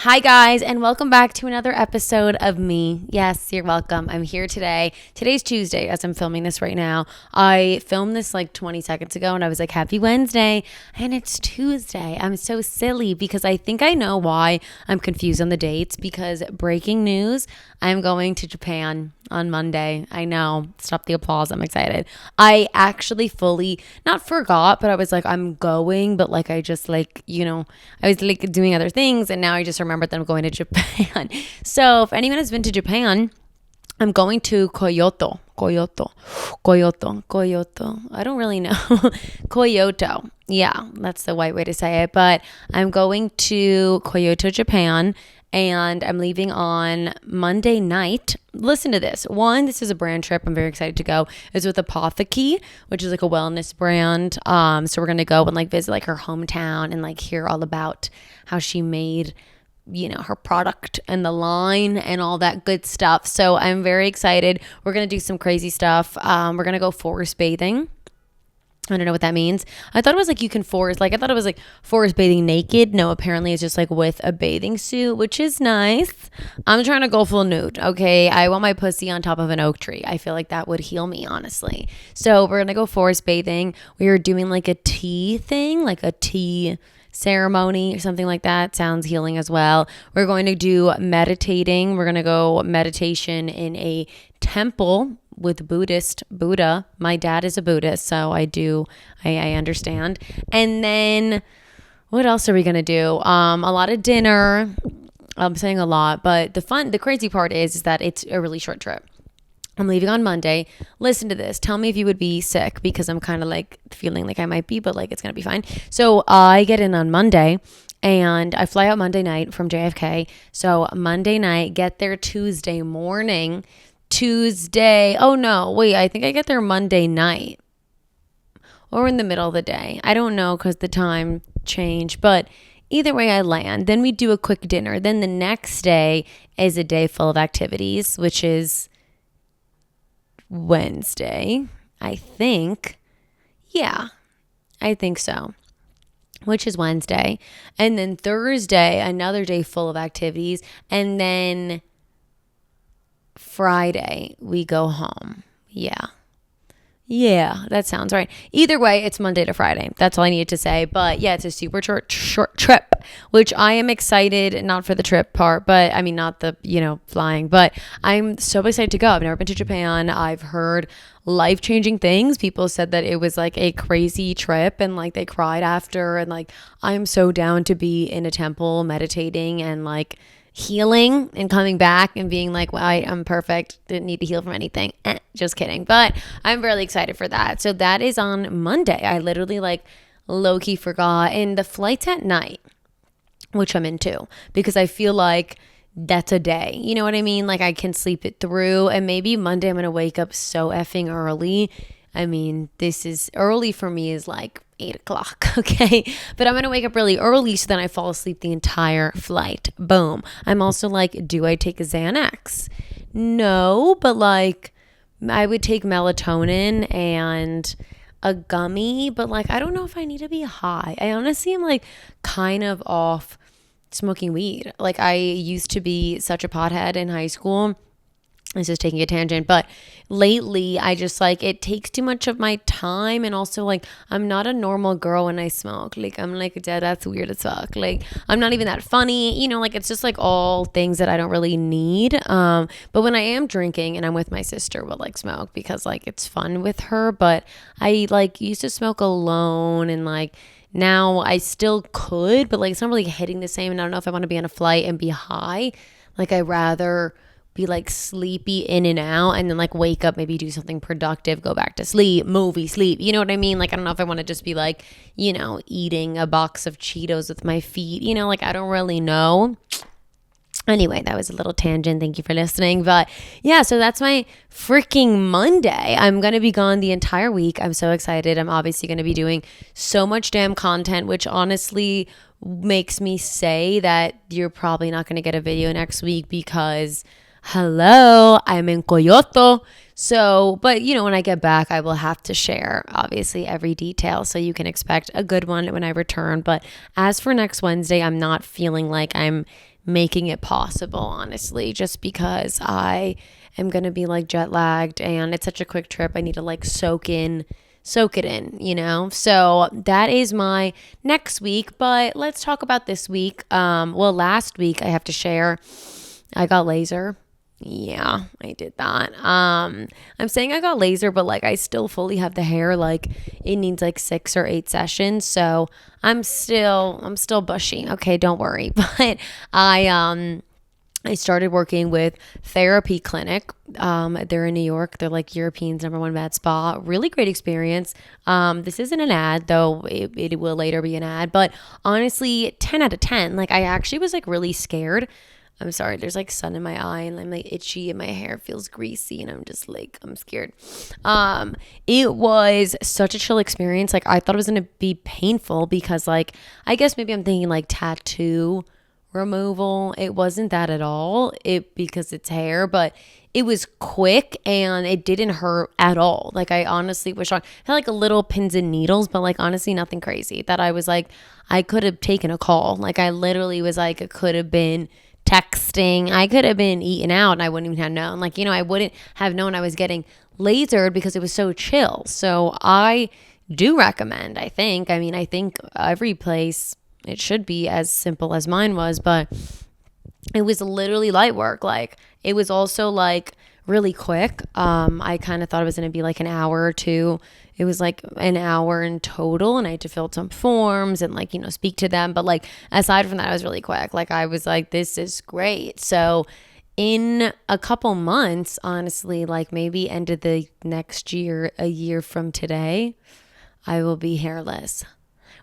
Hi, guys, and welcome back to another episode of me. Yes, you're welcome. I'm here today. Today's Tuesday as I'm filming this right now. I filmed this like 20 seconds ago and I was like, Happy Wednesday. And it's Tuesday. I'm so silly because I think I know why I'm confused on the dates because breaking news, I'm going to Japan on Monday. I know. Stop the applause. I'm excited. I actually fully not forgot, but I was like, I'm going, but like I just I was like doing other things and now I just remembered that I'm going to Japan. So if anyone has been to Japan, I'm going to Kyoto. I don't really know. Kyoto. Yeah, that's the white way to say it. But I'm going to Kyoto, Japan, and I'm leaving on Monday night. Listen to this. One, this is a brand trip. I'm very excited to go. It's with Apotheke, which is like a wellness brand. So we're gonna go and like visit like her hometown and like hear all about how she made her product and the line and all that good stuff. So I'm very excited. We're going to do some crazy stuff. We're going to go forest bathing. I don't know what that means. I thought it was like you can forest, like I thought it was like forest bathing naked. No, apparently it's just like with a bathing suit, which is nice. I'm trying to go full nude. Okay. I want my pussy on top of an oak tree. I feel like that would heal me, honestly. So we're going to go forest bathing. We are doing like a tea thing, like a tea ceremony or something like that. Sounds healing as well. We're going to do meditating. We're going to go meditation in a temple with Buddha. My dad is a Buddhist, so I understand. And then what else are we going to do? A lot of dinner. I'm saying a lot, but the crazy part is that it's a really short trip. I'm leaving on Monday. Listen to this. Tell me if you would be sick because I'm kind of like feeling like I might be, but like it's going to be fine. So I get in on Monday and I fly out Monday night from JFK. So Monday night, get there Tuesday morning. Oh no, wait, I think I get there Monday night or in the middle of the day. I don't know because the time changed, but either way I land. Then we do a quick dinner. Then the next day is a day full of activities, which is Wednesday, I think. Yeah, I think so. Which is Wednesday. And then Thursday, another day full of activities. And then Friday, we go home. Yeah, that sounds right. Either way, it's Monday to Friday. That's all I needed to say. But yeah, it's a super short trip, which I am excited, not for the trip part, but I mean, not the, flying, but I'm so excited to go. I've never been to Japan. I've heard life-changing things. People said that it was like a crazy trip and like they cried after. And like, I'm so down to be in a temple meditating and like healing and coming back and being like, well, I'm perfect. Didn't need to heal from anything. Just kidding. But I'm really excited for that. So that is on Monday. I literally like low-key forgot. And the flight's at night, which I'm into because I feel like that's a day. You know what I mean? Like I can sleep it through and maybe Monday I'm going to wake up so effing early. I mean, this is early for me is like 8 o'clock. Okay. But I'm going to wake up really early. So then I fall asleep the entire flight. Boom. I'm also like, do I take a Xanax? No, but like I would take melatonin and a gummy, but like, I don't know if I need to be high. I honestly am like kind of off smoking weed. Like I used to be such a pothead in high school. This is taking a tangent, but lately I just like it takes too much of my time, and also like I'm not a normal girl when I smoke. Like I'm like, yeah, that's weird as fuck. Like I'm not even that funny, like it's just like all things that I don't really need. But when I am drinking and I'm with my sister, we'll like smoke because like it's fun with her. But I like used to smoke alone, and like now I still could, but like it's not really hitting the same. And I don't know if I want to be on a flight and be high. Like I rather be like sleepy in and out and then like wake up, maybe do something productive, go back to sleep, sleep. You know what I mean? Like, I don't know if I want to just be like, eating a box of Cheetos with my feet, like I don't really know. Anyway, that was a little tangent. Thank you for listening. But yeah, so that's my freaking Monday. I'm going to be gone the entire week. I'm so excited. I'm obviously going to be doing so much damn content, which honestly makes me say that you're probably not going to get a video next week because hello, I'm in Kyoto. So, but when I get back, I will have to share obviously every detail. So you can expect a good one when I return. But as for next Wednesday, I'm not feeling like I'm making it possible, honestly, just because I am going to be like jet lagged and it's such a quick trip. I need to like soak it in, you know? So that is my next week, but let's talk about this week. Well, last week I have to share, I got laser. Yeah, I did that. I'm saying I got laser, but like I still fully have the hair. Like it needs like 6 or 8 sessions. So I'm still bushy. Okay, don't worry. But I started working with Therapy Clinic. They're in New York. They're like Europeans' #1 med spa. Really great experience. This isn't an ad, though it will later be an ad. But honestly, 10 out of 10. Like I actually was like really scared. I'm sorry, there's like sun in my eye and I'm like itchy and my hair feels greasy and I'm just like, I'm scared. It was such a chill experience. Like I thought it was going to be painful because like, I guess maybe I'm thinking like tattoo removal. It wasn't that at all. Because it's hair, but it was quick and it didn't hurt at all. Like I honestly was shocked. I had like a little pins and needles, but like honestly nothing crazy that I was like, I could have taken a call. Like I literally was like, it could have been texting. I could have been eating out and I wouldn't even have known. Like, you know, I wouldn't have known I was getting lasered because it was so chill. So I do recommend, I think every place, it should be as simple as mine was, but it was literally light work. Like it was also like really quick. I kind of thought it was going to be like an hour or two. It was like an hour in total and I had to fill out some forms and like, you know, speak to them. But like, aside from that, it was really quick. Like I was like, this is great. So in a couple months, honestly, like maybe end of the next year, a year from today, I will be hairless,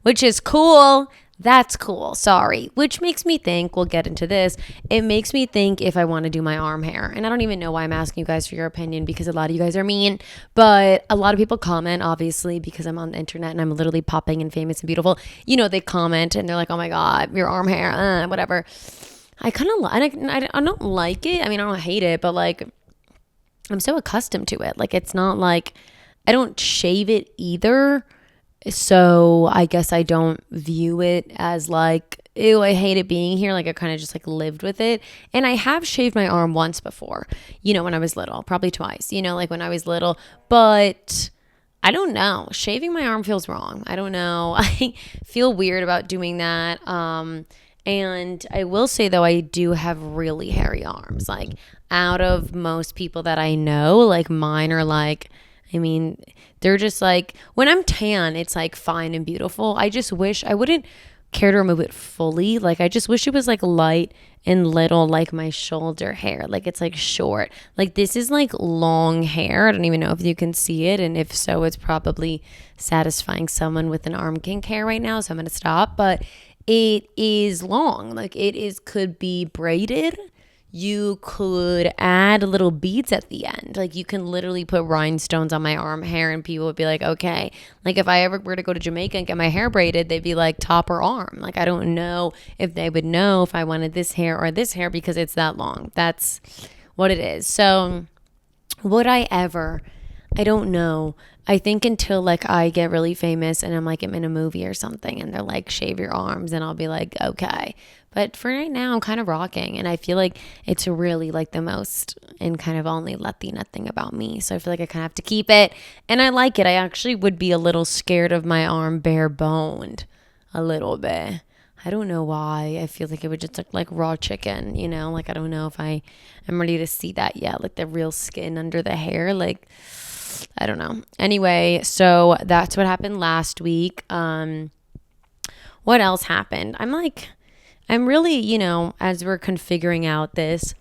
which is cool. That's cool. Sorry. Which makes me think, we'll get into this. It makes me think if I want to do my arm hair. And I don't even know why I'm asking you guys for your opinion because a lot of you guys are mean. But a lot of people comment, obviously, because I'm on the internet and I'm literally popping and famous and beautiful. You know, they comment and they're like, oh my God, your arm hair, whatever. I kind of, I don't like it. I mean, I don't hate it, but like, I'm so accustomed to it. Like, it's not like, I don't shave it either. So I guess I don't view it as like, ew, I hate it being here. Like I kind of just like lived with it. And I have shaved my arm once before, you know, when I was little, probably twice, you know, like when I was little, but I don't know. Shaving my arm feels wrong. I don't know. I feel weird about doing that. And I will say though, I do have really hairy arms. Like out of most people that I know, like mine are like, I mean, they're just like, when I'm tan, it's like fine and beautiful. I just wish I wouldn't care to remove it fully. Like, I just wish it was like light and little, like my shoulder hair. Like, it's like short. Like, this is like long hair. I don't even know if you can see it. And if so, it's probably satisfying someone with an arm kink hair right now. So I'm going to stop. But it is long. Like, could be braided. You could add little beads at the end. Like you can literally put rhinestones on my arm hair and people would be like, okay. Like if I ever were to go to Jamaica and get my hair braided, they'd be like top or arm. Like I don't know if they would know if I wanted this hair or this hair because it's that long. That's what it is. So would I ever? I don't know. I think until like I get really famous and I'm like I'm in a movie or something and they're like shave your arms and I'll be like okay. But for right now I'm kind of rocking and I feel like it's really like the most and kind of only Latina thing about me. So I feel like I kind of have to keep it and I like it. I actually would be a little scared of my arm bare boned a little bit. I don't know why. I feel like it would just look like raw chicken, you know? Like I don't know if I am ready to see that yet. Like the real skin under the hair. Like I don't know. Anyway, so that's what happened last week. What else happened? I'm really, you know, as we're configuring out this,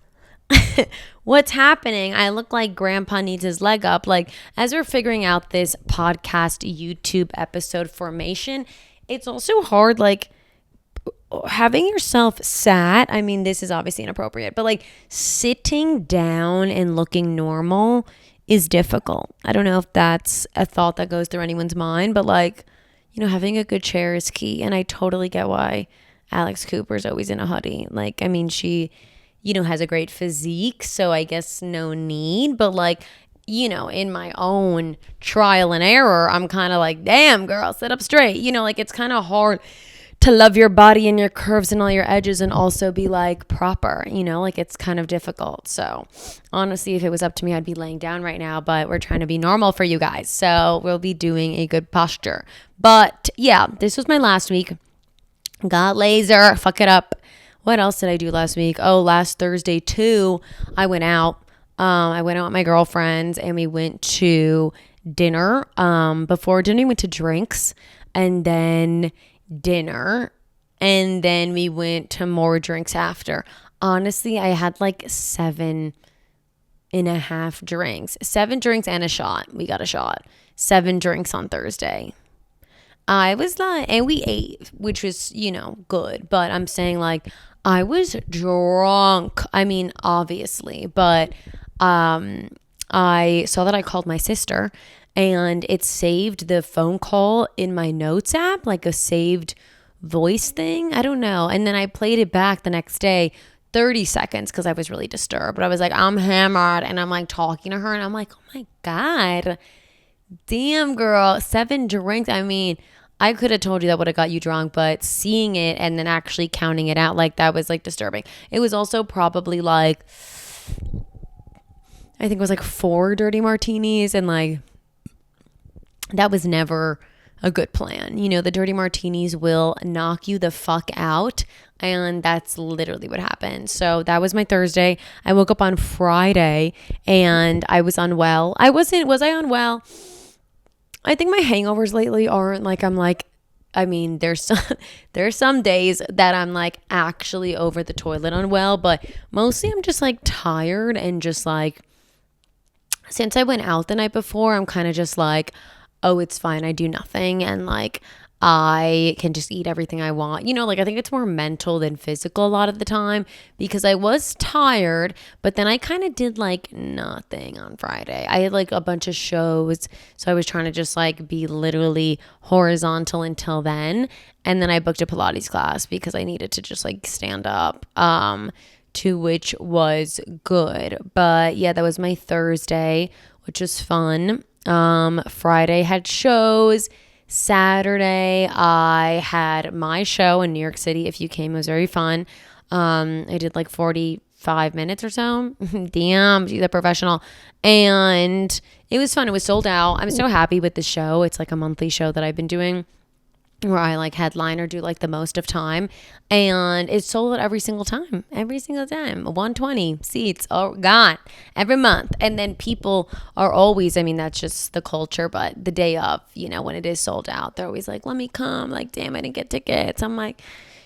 what's happening? I look like grandpa needs his leg up. Like as we're figuring out this podcast YouTube episode formation, it's also hard, like having yourself sat. I mean, this is obviously inappropriate, but like sitting down and looking normal is difficult. I don't know if that's a thought that goes through anyone's mind, but like, you know, having a good chair is key. And I totally get why Alex Cooper's always in a hoodie. Like, I mean, she, you know, has a great physique, so I guess no need, but like, you know, in my own trial and error, I'm kind of like, damn girl, sit up straight. You know, like it's kind of hard to love your body and your curves and all your edges and also be like proper, like it's kind of difficult. So honestly, if it was up to me, I'd be laying down right now, but we're trying to be normal for you guys. So we'll be doing a good posture. But yeah, this was my last week. Got laser, fuck it up. What else did I do last week? Oh, last Thursday too, I went out. I went out with my girlfriends and we went to dinner. Before dinner, we went to drinks and then dinner. And then we went to more drinks after. Honestly, I had like 7.5 drinks. 7 drinks and a shot. We got a shot. 7 drinks on Thursday. I was like, and we ate, which was, good. But I'm saying like, I was drunk. I mean, obviously, but I saw that I called my sister and it saved the phone call in my notes app, like a saved voice thing. I don't know. And then I played it back the next day, 30 seconds, because I was really disturbed. But I was like, I'm hammered. And I'm like talking to her and I'm like, oh my God, damn girl, 7 drinks. I mean, I could have told you that would have got you drunk, but seeing it and then actually counting it out, like that was like disturbing. It was also probably like, I think it was like 4 dirty martinis, and like that was never a good plan. The dirty martinis will knock you the fuck out, and that's literally what happened. So that was my Thursday. I woke up on Friday and I was unwell. Was I unwell? I think my hangovers lately aren't like, there's some days that I'm like actually over the toilet unwell, but mostly I'm just like tired and just like, since I went out the night before, I'm kind of just like, oh, it's fine. I do nothing. And like, I can just eat everything I want. Like I think it's more mental than physical a lot of the time because I was tired, but then I kind of did like nothing on Friday. I had like a bunch of shows. So I was trying to just like be literally horizontal until then. And then I booked a Pilates class because I needed to just like stand up. To which was good. But yeah, that was my Thursday, which was fun. Friday had shows. Saturday, I had my show in New York City. If you came, it was very fun. I did like 45 minutes or so. Damn, she's a professional. And it was fun. It was sold out. I'm so happy with the show. It's like a monthly show that I've been doing where I like headline or do like the most of time, and it's sold out every single time 120 seats are gone every month. And then people are always, that's just the culture, but the day of, when it is sold out, they're always like, let me come, like, damn, I didn't get tickets. I'm like,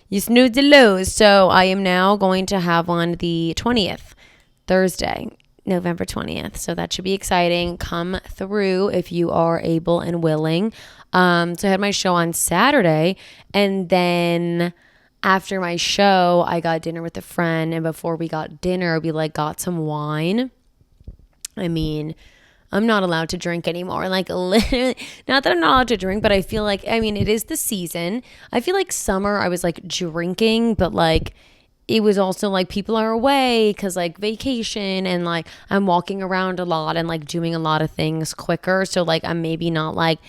you snooze to lose. So I am now going to have one the 20th, Thursday, November 20th. So that should be exciting. Come through if you are able and willing. So I had my show on Saturday, and then after my show, I got dinner with a friend, and before we got dinner, we like got some wine. I'm not allowed to drink anymore. Like, literally, not that I'm not allowed to drink, but I feel like, it is the season. I feel like summer I was like drinking, but like it was also like people are away because like vacation, and like I'm walking around a lot and like doing a lot of things quicker. So like I'm maybe not like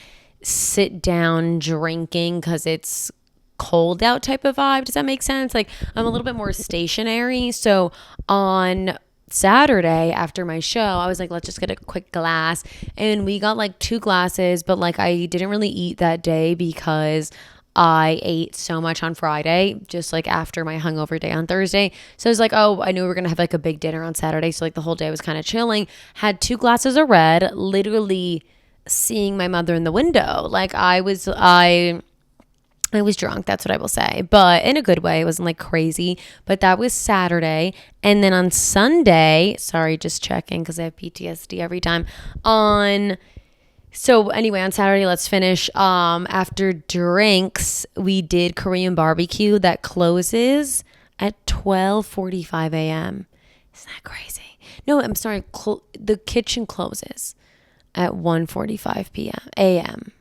sit down drinking because it's cold out type of vibe. Does that make sense? Like I'm a little bit more stationary. So on Saturday after my show, I was like, let's just get a quick glass, and we got like 2 glasses, but like I didn't really eat that day because I ate so much on Friday, just like after my hungover day on Thursday. So I was like, oh, I knew we were going to have like a big dinner on Saturday. So like the whole day was kind of chilling. Had 2 glasses of red, literally seeing my mother in the window. Like I was drunk, that's what I will say, but in a good way. It wasn't like crazy, but that was Saturday. And then on Sunday, sorry, just checking because I have PTSD every time. So anyway, on Saturday, let's finish. After drinks, we did Korean barbecue that closes at 12:45 a.m. Isn't that crazy? No, I'm sorry. The kitchen closes at 1:45 p.m. a.m.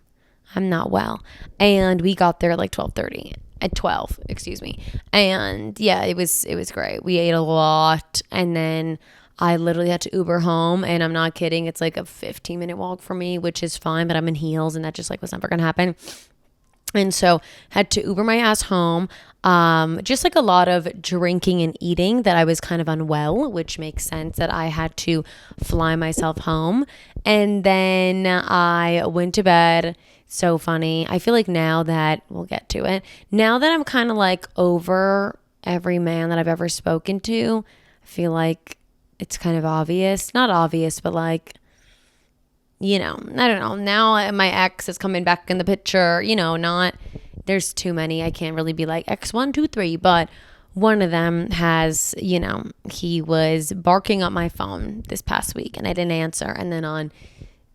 I'm not well. And we got there at like 12:30. At 12, excuse me. And yeah, it was great. We ate a lot, and then I literally had to Uber home, and I'm not kidding. It's like a 15-minute walk for me, which is fine, but I'm in heels, and that just like was never gonna happen. And so had to Uber my ass home. Just like a lot of drinking and eating that I was kind of unwell, which makes sense that I had to fly myself home. And then I went to bed. So funny. I feel like now that we'll get to it, now that I'm kind of like over every man that I've ever spoken to, I feel like it's kind of obvious. Not obvious, but like, I don't know. Now my ex is coming back in the picture, not, there's too many. I can't really be like X one, two, three, but one of them has, he was barking up my phone this past week and I didn't answer. And then on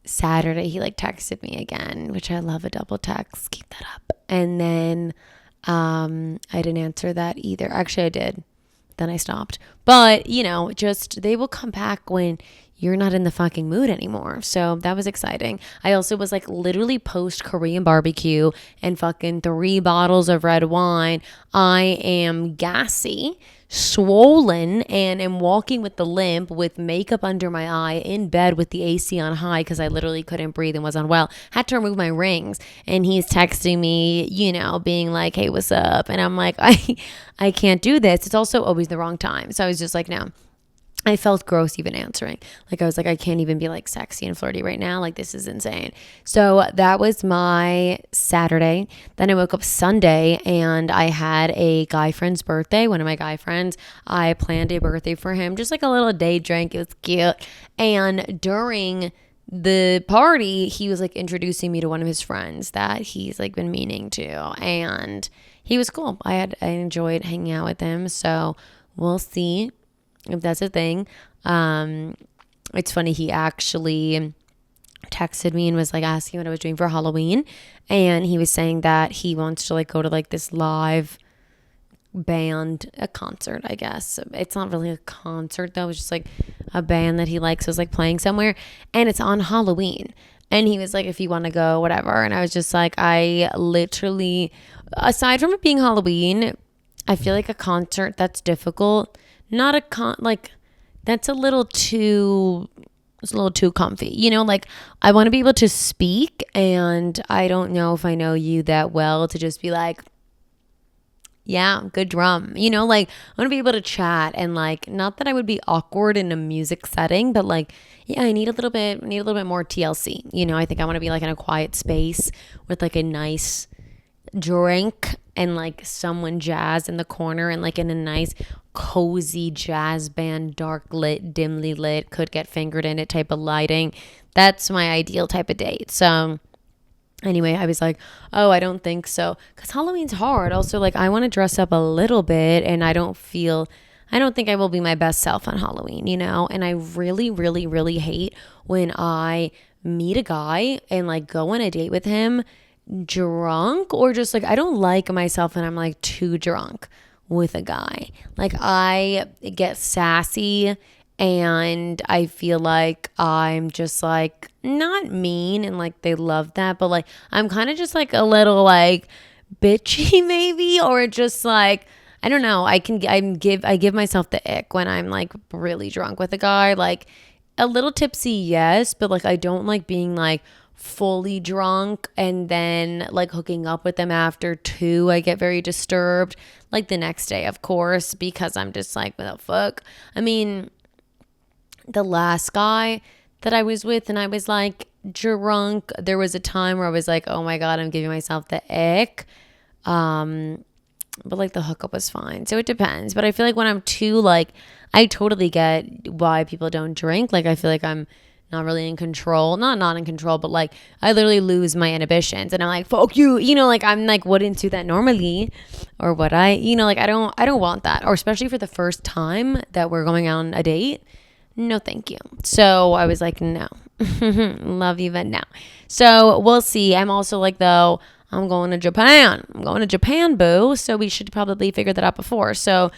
Saturday, he like texted me again, which I love a double text. Keep that up. And then I didn't answer that either. Actually, I did. Then I stopped. But, just they will come back when you're not in the fucking mood anymore. So that was exciting. I also was like literally post Korean barbecue and fucking 3 bottles of red wine. I am gassy, swollen, and am walking with the limp with makeup under my eye in bed with the AC on high because I literally couldn't breathe and was unwell. Had to remove my rings. And he's texting me, being like, hey, what's up? And I'm like, I can't do this. It's also always the wrong time. So I was just like, no. I felt gross even answering. Like I was like, I can't even be like sexy and flirty right now. Like this is insane. So that was my Saturday. Then I woke up Sunday and I had a guy friend's birthday. One of my guy friends. I planned a birthday for him. Just like a little day drink. It was cute. And during the party, he was like introducing me to one of his friends that he's like been meaning to. And he was cool. I enjoyed hanging out with him. So we'll see if that's a thing. It's funny, he actually texted me and was like asking what I was doing for Halloween, and he was saying that he wants to like go to like this live band, a concert, I guess. It's not really a concert though, it's just like a band that he likes was like playing somewhere, and it's on Halloween. And he was like, if you want to go, whatever. And I was just like, I literally, aside from it being Halloween, I feel like a concert that's difficult, not a like that's a little too comfy, like I want to be able to speak, and I don't know if I know you that well to just be like, yeah, good drum, like I want to be able to chat, and like, not that I would be awkward in a music setting, but like, yeah, I need a little bit more TLC. I think I want to be like in a quiet space with like a nice drink and like someone jazz in the corner, and like in a nice cozy jazz band, dark lit, dimly lit, could get fingered in it type of lighting. That's my ideal type of date. So anyway, I was like, oh, I don't think so, because Halloween's hard. Also, like, I want to dress up a little bit, and I don't think I will be my best self on Halloween, and I really, really, really hate when I meet a guy and like go on a date with him drunk, or just like I don't like myself and I'm like too drunk with a guy. Like I get sassy and I feel like I'm just like not mean, and like they love that, but like I'm kind of just like a little like bitchy maybe, or just like I don't know. I give myself the ick when I'm like really drunk with a guy. Like a little tipsy, yes, but like I don't like being like fully drunk and then like hooking up with them after too. I get very disturbed, like the next day, of course, because I'm just like, what the fuck? I mean, the last guy that I was with and I was like drunk, there was a time where I was like, oh my God, I'm giving myself the ick. But like the hookup was fine. So it depends. But I feel like when I'm too like, I totally get why people don't drink. Like I feel like I'm not really in control, not in control, but like I literally lose my inhibitions and I'm like, fuck you, like I'm like wouldn't do that normally, or what like I don't want that, or especially for the first time that we're going on a date. No, thank you. So I was like, no, love you, but no. So we'll see. I'm also like, though, I'm going to Japan, boo. So we should probably figure that out before. So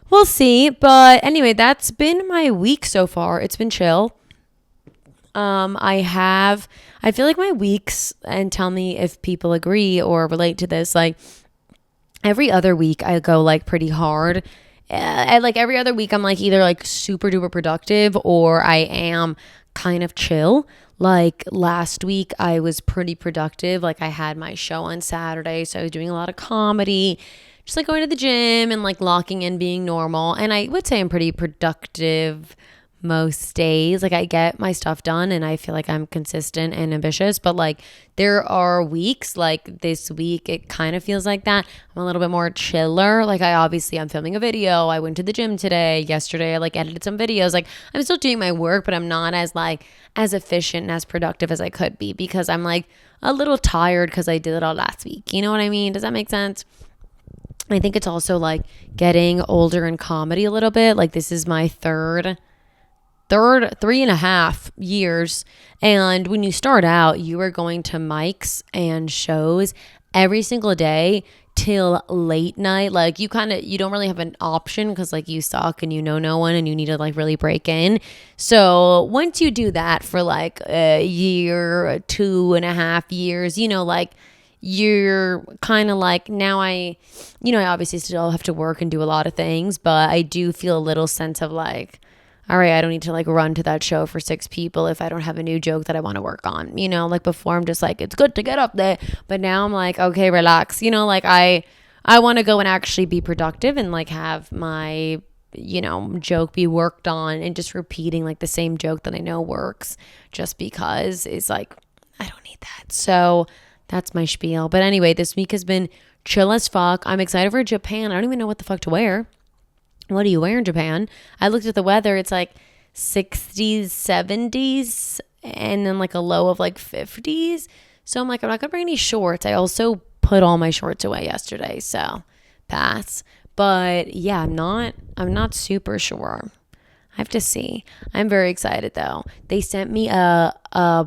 we'll see. But anyway, that's been my week so far. It's been chill. I feel like my weeks, and tell me if people agree or relate to this, like every other week I go like pretty hard. Like every other week I'm like either like super duper productive or I am kind of chill. Like last week, I was pretty productive. Like I had my show on Saturday, so I was doing a lot of comedy, just like going to the gym and like locking in being normal. And I would say I'm pretty productive most days. Like I get my stuff done and I feel like I'm consistent and ambitious, but like there are weeks like this week it kind of feels like that. I'm a little bit more chiller. Like I'm filming a video. I went to the gym today. Yesterday I like edited some videos. Like I'm still doing my work, but I'm not as like as efficient and as productive as I could be because I'm like a little tired because I did it all last week. You know what I mean? Does that make sense? I think it's also like getting older in comedy a little bit. Like this is my third 3.5 years. And when you start out, you are going to mics and shows every single day till late night. Like you don't really have an option because like you suck and you know no one and you need to like really break in. So once you do that for like a year, 2.5 years, like you're kind of like now I obviously still have to work and do a lot of things, but I do feel a little sense of like, all right, I don't need to like run to that show for 6 people if I don't have a new joke that I want to work on. Like before I'm just like, it's good to get up there. But now I'm like, okay, relax. Like I want to go and actually be productive and like have my, joke be worked on and just repeating like the same joke that I know works just because it's like, I don't need that. So that's my spiel. But anyway, this week has been chill as fuck. I'm excited for Japan. I don't even know what the fuck to wear. What do you wear in Japan? I looked at the weather. It's like 60s, 70s, and then like a low of like 50s. So I'm like, I'm not going to bring any shorts. I also put all my shorts away yesterday. So pass. But yeah, I'm not super sure. I have to see. I'm very excited though. They sent me a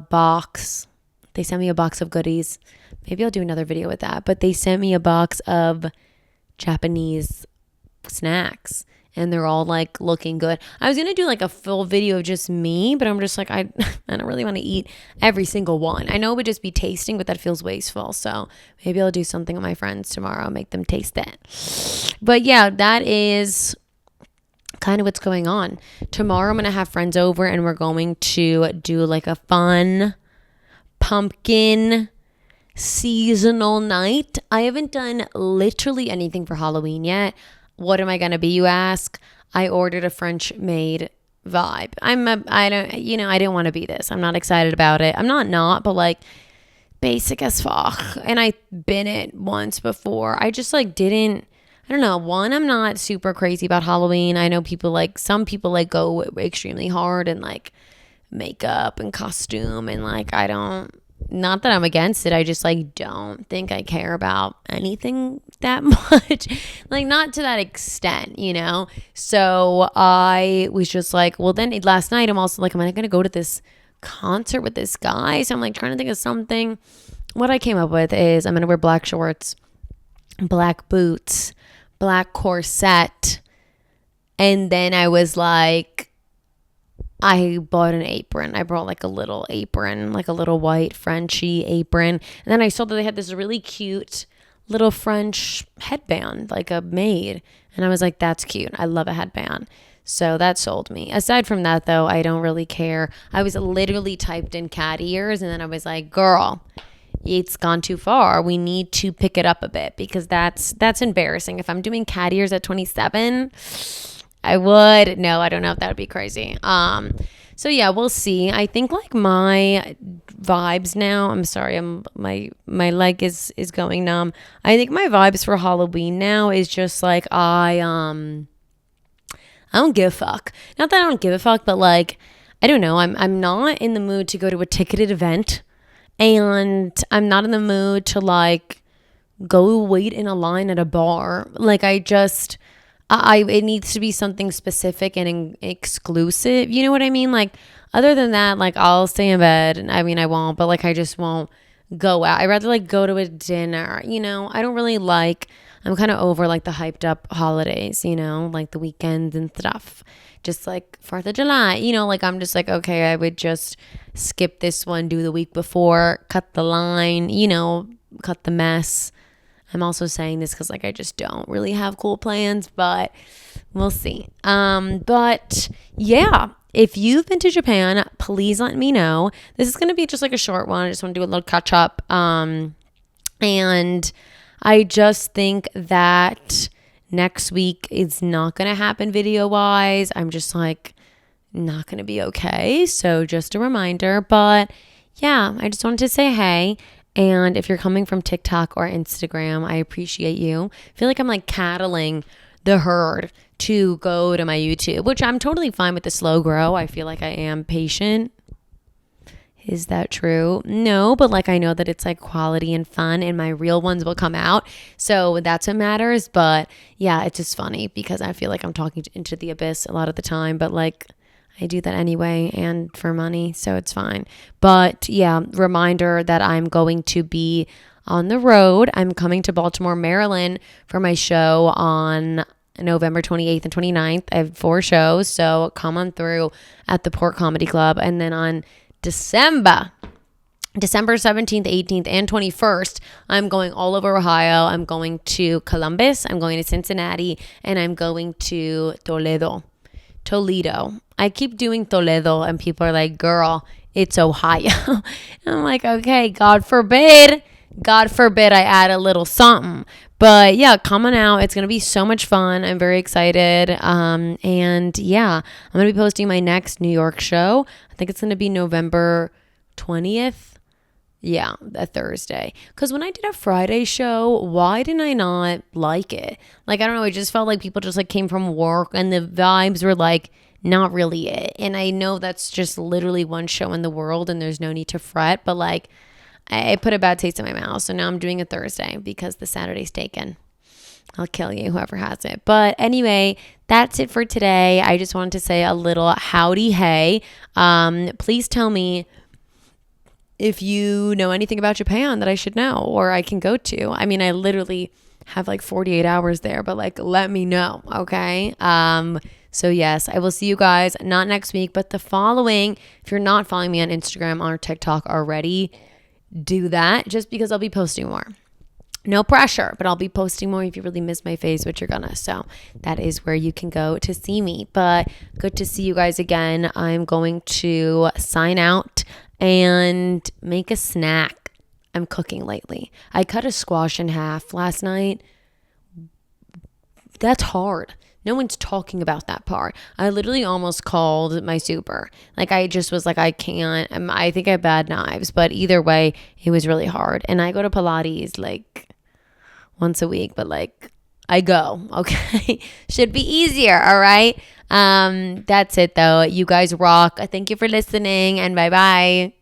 box. They sent me a box of goodies. Maybe I'll do another video with that. But they sent me a box of Japanese snacks and they're all like looking good. I was gonna do like a full video of just me, but I'm just like I don't really want to eat every single one. I know it would just be tasting, but that feels wasteful. So maybe I'll do something with my friends tomorrow, make them taste it. But yeah, that is kind of what's going on. Tomorrow I'm gonna have friends over and we're going to do like a fun pumpkin seasonal night. I haven't done literally anything for Halloween yet. What am I going to be, you ask? I ordered a French maid vibe. I didn't want to be this. I'm not excited about it. I'm not, but like basic as fuck. And I've been it once before. I just like I don't know. One, I'm not super crazy about Halloween. I know some people like go extremely hard and like makeup and costume and like not that I'm against it. I just like don't think I care about anything that much. Like not to that extent, So I was just like, well then last night I'm also like, am I going to go to this concert with this guy? So I'm like trying to think of something. What I came up with is I'm going to wear black shorts, black boots, black corset. And then I was like, I bought an apron. I brought like a little apron, like a little white Frenchy apron. And then I saw that they had this really cute little French headband, like a maid. And I was like, that's cute. I love a headband. So that sold me. Aside from that, though, I don't really care. I was literally typed in cat ears. And then I was like, girl, it's gone too far. We need to pick it up a bit because that's embarrassing. If I'm doing cat ears at 27... I would. No, I don't know if that would be crazy. So yeah, we'll see. I think like my vibes now, I'm sorry, my leg is going numb. I think my vibes for Halloween now is just like I don't give a fuck. Not that I don't give a fuck, but like I don't know. I'm not in the mood to go to a ticketed event, and I'm not in the mood to like go wait in a line at a bar. Like it needs to be something specific and exclusive. You know what I mean? Like, other than that, like, I'll stay in bed. And I mean, I won't, but like, I just won't go out. I'd rather like go to a dinner. I don't really I'm kind of over like the hyped up holidays, like the weekends and stuff. Just like 4th of July, like I'm just like, okay, I would just skip this one, do the week before, cut the line, cut the mess. I'm also saying this because like I just don't really have cool plans, but we'll see. But yeah, if you've been to Japan, please let me know. This is going to be just like a short one. I just want to do a little catch up. And I just think that next week is not going to happen video wise. I'm just like not going to be okay. So just a reminder. But yeah, I just wanted to say hey. And if you're coming from TikTok or Instagram, I appreciate you. I feel like I'm like cattling the herd to go to my YouTube, which I'm totally fine with the slow grow. I feel like I am patient. Is that true? No, but like I know that it's like quality and fun and my real ones will come out. So that's what matters. But yeah, it's just funny because I feel like I'm talking into the abyss a lot of the time, but like I do that anyway and for money, so it's fine. But yeah, reminder that I'm going to be on the road. I'm coming to Baltimore, Maryland for my show on November 28th and 29th. I have 4 shows, so come on through at the Port Comedy Club. And then on December 17th, 18th, and 21st, I'm going all over Ohio. I'm going to Columbus, I'm going to Cincinnati, and I'm going to Toledo. I keep doing Toledo and people are like, girl, it's Ohio. I'm like, okay, God forbid I add a little something. But yeah, come on out. It's going to be so much fun. I'm very excited. And yeah, I'm going to be posting my next New York show. I think it's going to be November 20th. Yeah, a Thursday. Because when I did a Friday show, why didn't I not like it? Like, I don't know. It just felt like people just like came from work and the vibes were like not really it. And I know that's just literally one show in the world and there's no need to fret. But like, I put a bad taste in my mouth. So now I'm doing a Thursday because the Saturday's taken. I'll kill you, whoever has it. But anyway, that's it for today. I just wanted to say a little howdy hey. Please tell me if you know anything about Japan that I should know or I can go to. I mean, I literally have like 48 hours there, but like, let me know. Okay. So yes, I will see you guys not next week, but the following. If you're not following me on Instagram or TikTok already, do that just because I'll be posting more. No pressure, but I'll be posting more if you really miss my face, which you're gonna. So that is where you can go to see me. But good to see you guys again. I'm going to sign out and make a snack. I'm cooking lately. I cut a squash in half last night. That's hard. No one's talking about that part. I literally almost called my super. Like I just was like, I can't. I think I have bad knives, but either way, it was really hard. And I go to Pilates like once a week, but like I go, okay? Should be easier, all right? That's it though. You guys rock. Thank you for listening and bye-bye.